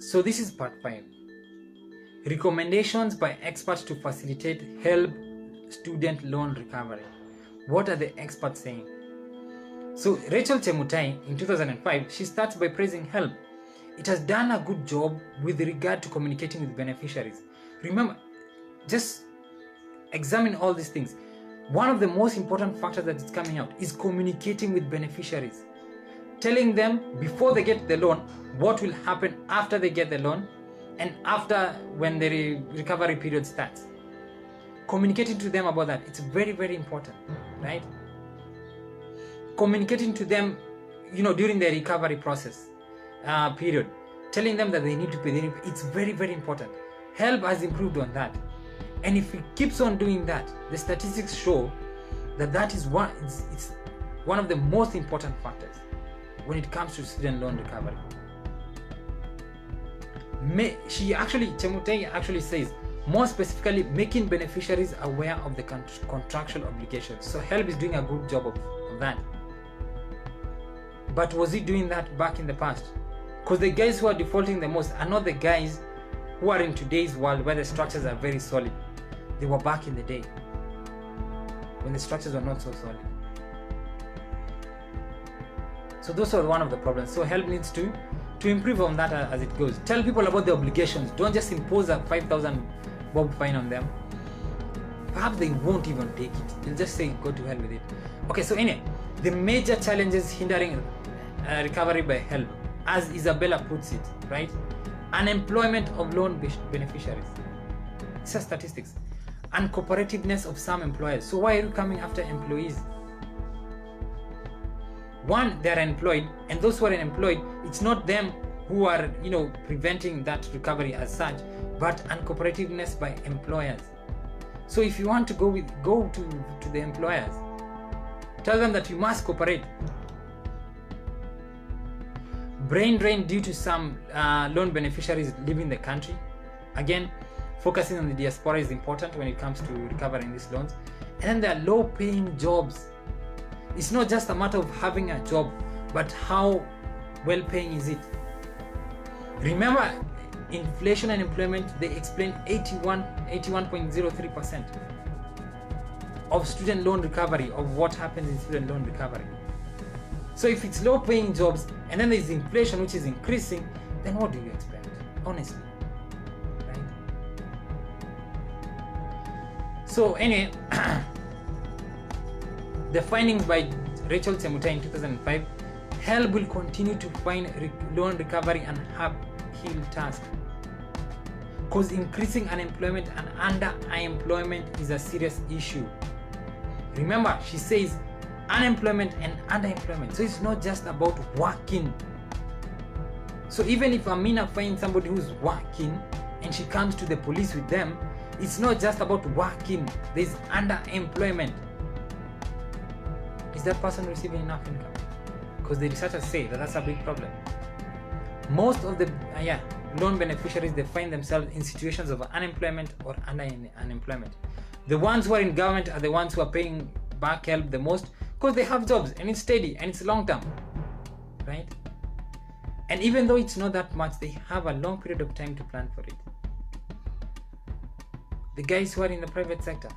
So this is part 5. Recommendations by experts to facilitate Helb student loan recovery. What are the experts saying? So Rachel Chemutai in 2005, she starts by praising Helb. It has done a good job with regard to communicating with beneficiaries. Remember, just examine all these things. One of the most important factors that is coming out is communicating with beneficiaries. Telling them before they get the loan what will happen after they get the loan and after when the recovery period starts. Communicating to them about that, it's very, very important, right? Communicating to them, during the recovery process period, telling them that they need to pay, it's very, very important. Helb has improved on that. And if it keeps on doing that, the statistics show that is it's one of the most important factors when it comes to student loan recovery. Chemutai actually says, more specifically, making beneficiaries aware of the contractual obligations. So Helb is doing a good job of that. But was he doing that back in the past? Because the guys who are defaulting the most are not the guys who are in today's world where the structures are very solid. They were back in the day when the structures were not so solid. So those are one of the problems. So Helb needs to improve on that as it goes. Tell people about the obligations. Don't just impose a 5,000 bob fine on them. Perhaps they won't even take it. They'll just say, go to hell with it. Okay, so anyway, the major challenges hindering recovery by Helb, as Isabella puts it, right? Unemployment of loan beneficiaries. These are statistics. Uncooperativeness of some employers. So why are you coming after employees? One, they are employed, and those who are unemployed, it's not them who are, preventing that recovery as such, but uncooperativeness by employers. So if you want to go to the employers, tell them that you must cooperate. Brain drain due to some loan beneficiaries leaving the country. Again, focusing on the diaspora is important when it comes to recovering these loans. And then there are low-paying jobs. It's not just a matter of having a job, but how well-paying is it? Remember, inflation and employment, they explain 81.03% of student loan recovery, of what happens in student loan recovery. So if it's low-paying jobs, and then there's inflation which is increasing, then what do you expect, honestly? Right? So anyway, the findings by Rachel Chemutai in 2005, Helb will continue to find loan recovery an uphill task, because increasing unemployment and underemployment is a serious issue. Remember, she says unemployment and underemployment. So it's not just about working. So even if Amina finds somebody who's working and she comes to the police with them, it's not just about working. There's underemployment. Is that person receiving enough income? Because the researchers say that that's a big problem. Most of the loan beneficiaries, they find themselves in situations of unemployment or unemployment. The ones who are in government are the ones who are paying back Helb the most, because they have jobs and it's steady and it's long term, right? And even though it's not that much, they have a long period of time to plan for it. The guys who are in the private sector,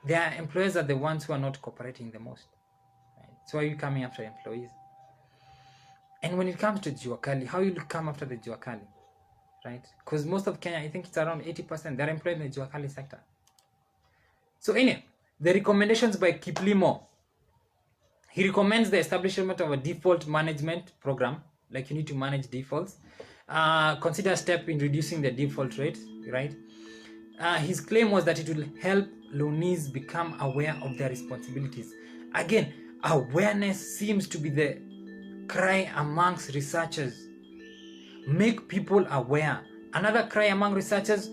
their employers are the ones who are not cooperating the most. Right? So are you coming after employees? And when it comes to Juakali, how you come after the Juakali, right? Because most of Kenya, I think it's around 80%, they're employed in the Juakali sector. So anyway, the recommendations by Kiplimo. He recommends the establishment of a default management program, like you need to manage defaults. Consider a step in reducing the default rate, right? His claim was that it will help loanees become aware of their responsibilities. Again, awareness seems to be the cry amongst researchers. Make people aware. Another cry among researchers,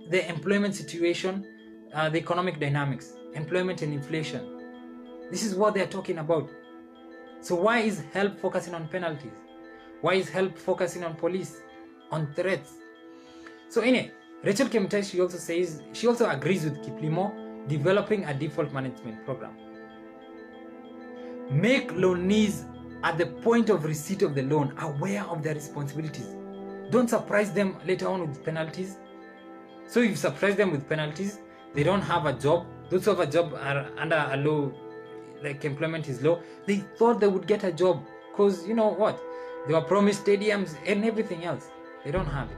the employment situation, the economic dynamics, employment and inflation. This is what they are talking about. So why is Helb focusing on penalties? Why is Helb focusing on police, on threats? So anyway, Rachel Chemutai, she also agrees with Kiplimo, developing a default management program. Make loanees at the point of receipt of the loan aware of their responsibilities. Don't surprise them later on with penalties. So if you surprise them with penalties, they don't have a job. Those who have a job are under a low, like employment is low. They thought they would get a job because you know what? They were promised stadiums and everything else. They don't have it.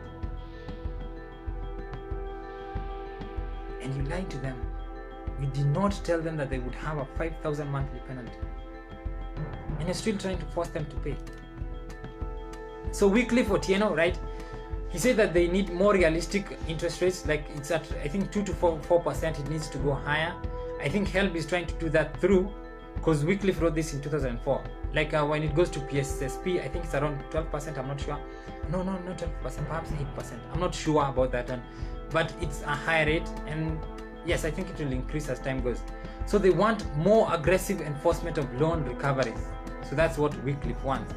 And you lied to them. You did not tell them that they would have a 5,000 monthly penalty. And you're still trying to force them to pay. So Wycliffe Otieno, right? He said that they need more realistic interest rates, like it's at I think 2 to 4%. It needs to go higher. I think Helb is trying to do that through, because Wycliffe wrote this in 2004. Like when it goes to PSSP, I think it's around 12%. I'm not sure. No, not 12%, perhaps 8%. I'm not sure about that one, but it's a higher rate, and yes, I think it will increase as time goes. So they want more aggressive enforcement of loan recoveries. So that's what Wycliffe wants.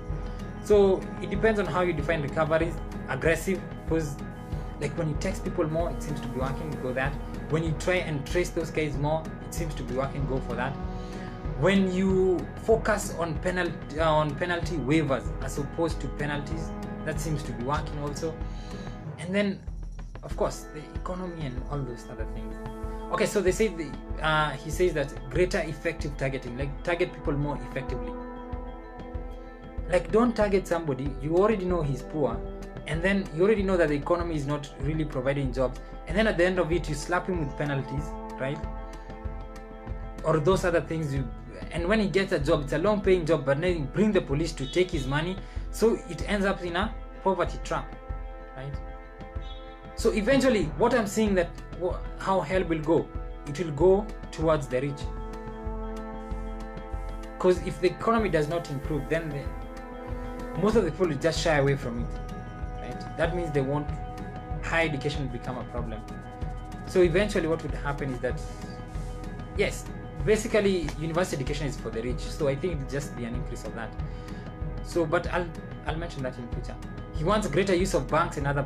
So it depends on how you define recoveries. Aggressive, because like when you tax people more, it seems to be working, go that. When you try and trace those guys more, it seems to be working, go for that. When you focus on penalty waivers as opposed to penalties, that seems to be working also. And then of course the economy and all those other things. Okay, so they say he says that greater effective targeting, like target people more effectively. Like don't target somebody you already know he's poor, and then you already know that the economy is not really providing jobs, and then at the end of it you slap him with penalties, right? Or those other things. And when he gets a job, it's a long paying job, but then you bring the police to take his money, so it ends up in a poverty trap, right? So eventually what I'm seeing that how Helb will go, it will go towards the rich, because if the economy does not improve, then most of the people will just shy away from it, right? That means they won't, higher education will become a problem. So eventually what would happen is that, yes, basically university education is for the rich, so I think it will just be an increase of that. So but I'll mention that in future. He wants greater use of banks and other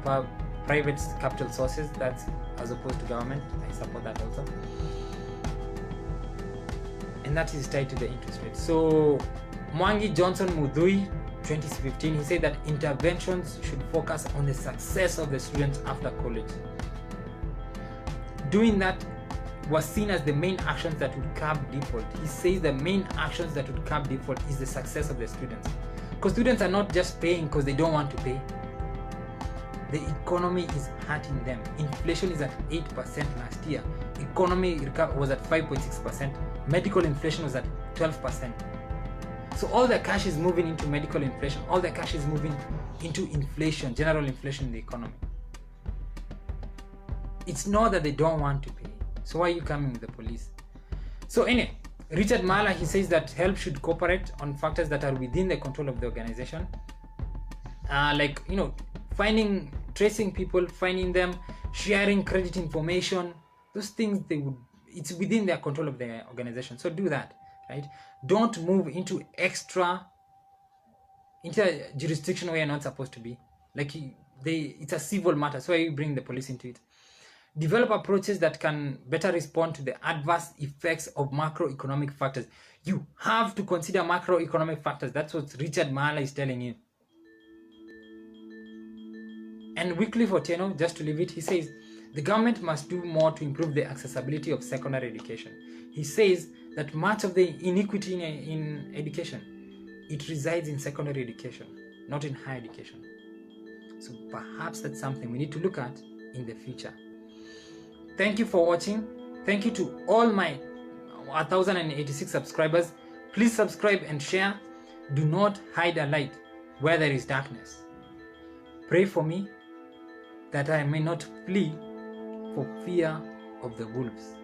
private capital sources, that's as opposed to government. I support that also, and that is tied to the interest rate. So Mwangi Johnson Mudhui 2015, he said that interventions should focus on the success of the students after college. Doing that was seen as the main actions that would curb default. He says the main actions that would curb default is the success of the students, because students are not just paying because they don't want to pay. The economy is hurting them. Inflation is at 8% last year. Economy was at 5.6%. Medical inflation was at 12%. So all the cash is moving into medical inflation. All the cash is moving into inflation, general inflation in the economy. It's not that they don't want to pay. So why are you coming with the police? So anyway, Richard Mahler, he says that Helb should cooperate on factors that are within the control of the organization. Like, you know, tracing people, finding them, sharing credit information, those things it's within their control of the organization. So do that, right? Don't move into a jurisdiction where you're not supposed to be. Like it's a civil matter, so you bring the police into it. Develop approaches that can better respond to the adverse effects of macroeconomic factors. You have to consider macroeconomic factors. That's what Richard Mahler is telling you. And Wycliffe Otieno, just to leave it, he says the government must do more to improve the accessibility of secondary education. He says that much of the inequity in education, it resides in secondary education, not in higher education. So perhaps that's something we need to look at in the future. Thank you for watching. Thank you to all my 1,086 subscribers. Please subscribe and share. Do not hide a light where there is darkness. Pray for me that I may not flee for fear of the wolves.